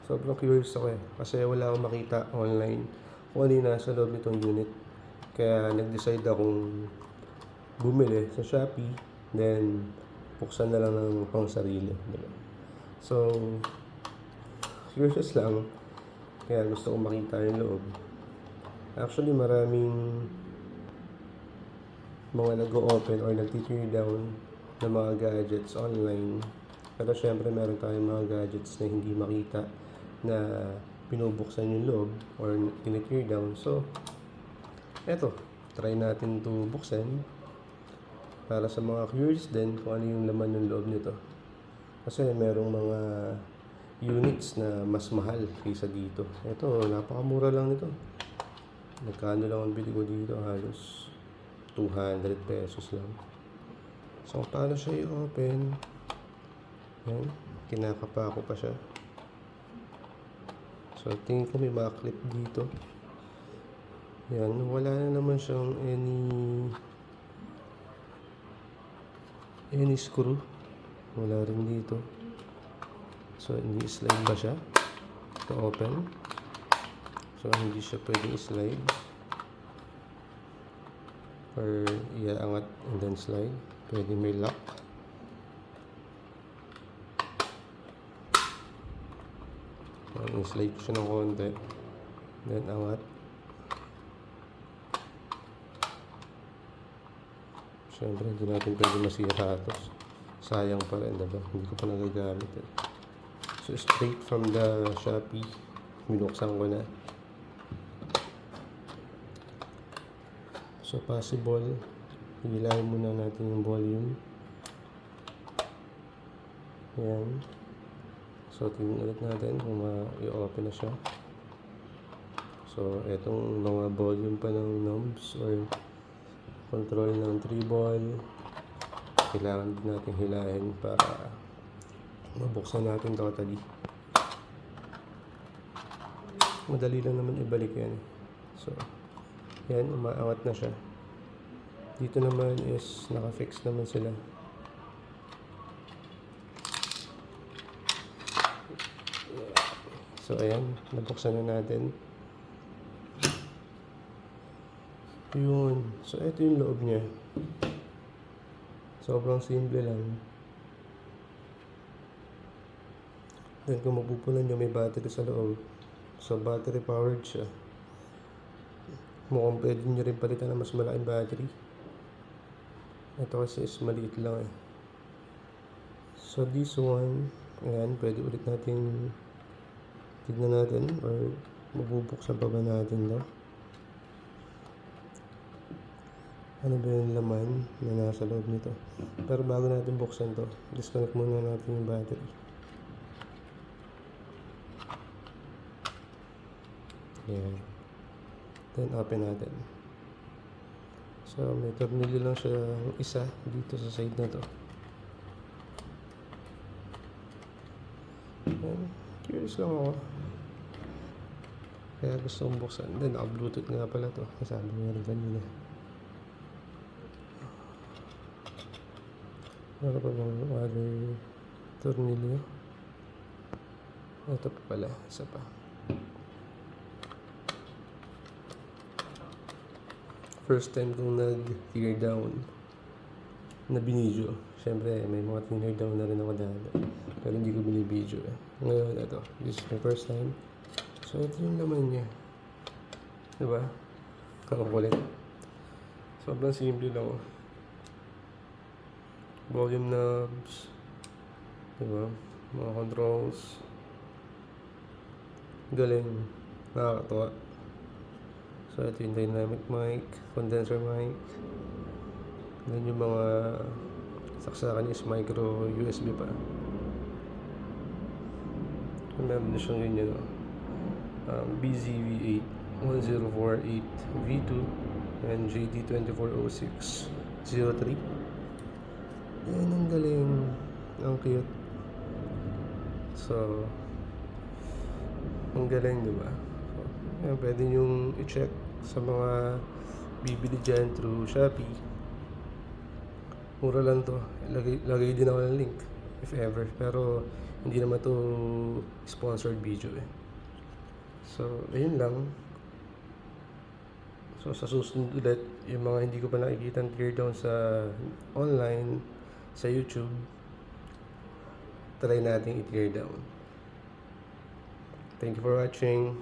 Sobrang curious ako kasi wala akong makita online kung ano yung nasa loob nitong unit. Kaya nag-decide akong bumili sa Shopee, then buksan na lang ng pang sarili. Diba? So, curious lang, kaya gusto kong makita yung loob. Actually, maraming mga nag-o-open or nag-tear down ng mga gadgets online. Pero syempre meron tayong mga gadgets na hindi makita na pinubuksan yung loob or tine-tear down. So, eto, try natin to buksan para sa mga curious din kung ano yung laman ng loob nito. Kasi merong mga units na mas mahal kaysa dito. Ito, napakamura lang nito. Magkano lang ang bili ko dito? Halos 200 pesos lang. So, paano siya i-open? Yan, kinakapa ko pa siya. So, tingin ko may mga clip dito. Yan, wala na naman siyang any screw. Wala rin dito. So, hindi slide ba siya to open? So, hindi siya pwedeng slide. Or iaangat and then slide. Pwede may lock. I-slide ko siya ng konti. Then angat. Siyempre, hindi natin pwede masira ito. Sayang pa rin, diba? Hindi ko pa nagagamit. So, straight from the Shopee. Binuksan ko na. So, possible. Hilahin muna natin yung volume. Ayan. So, tingnan ulit natin kung i-open na siya. So, etong mga volume pa ng knobs or control ng treble. Kailangan din natin hilahin para mabuksan natin totally. Madali lang naman ibalik yan. So, yan, umaangat na siya. Dito naman is naka-fix naman sila. So, ayan, nabuksan na natin. Yun. So, ito yung loob niya. Sobrang simple lang. Then, kung mapupunan nyo, may battery sa loob. So, battery powered siya. Mukhang pwede nyo rin palitan na mas malaking battery. Ito kasi is maliit lang eh. So, this one, ayan, pwede ulit natin tignan natin or mabubuksan pa ba natin daw. Ano ba yung laman na nasa loob nito? Pero bago natin buksan to, disconnect muna natin yung battery. Ayan. Then open natin. So may tornilyo lang siya isa dito sa side na to. Ayan. Curious lang ako. Kaya gusto kong buksan. Then naka-bluetooth nga pala to. Sabi nga rin kanina. Ano pa bang other tornilyo? Ito pa pala. Isa pa. First time kong nag-tear down na binidyo. Siyempre, may mga tear down na rin ako dati. Pero hindi ko binibidyo eh. Ngayon, ito. This is my first time. So, ito yung laman niya. Diba? Kakakulit. Sobrang simple lang. Volume knobs. Diba? Mga controls. Galing. Nakakatawa. So, ito yung dynamic mic, condenser mic. Then yung mga saksakan is micro USB pa. Meron na siyang ganyan, BZV8 1048 V2 and JD240603. Yan, ang galing. Ang cute. So, ang galing, diba? So, yan, pwede nyong i-check sa mga bibili dyan through Shopee. Mura lang to. Lagay din ako ng link. if ever. Pero hindi naman to sponsored video eh. So, ayun lang. So, sa susunod ulit, yung mga hindi ko pa nakikita tear down sa online, sa YouTube, try natin i-tear down. Thank you for watching.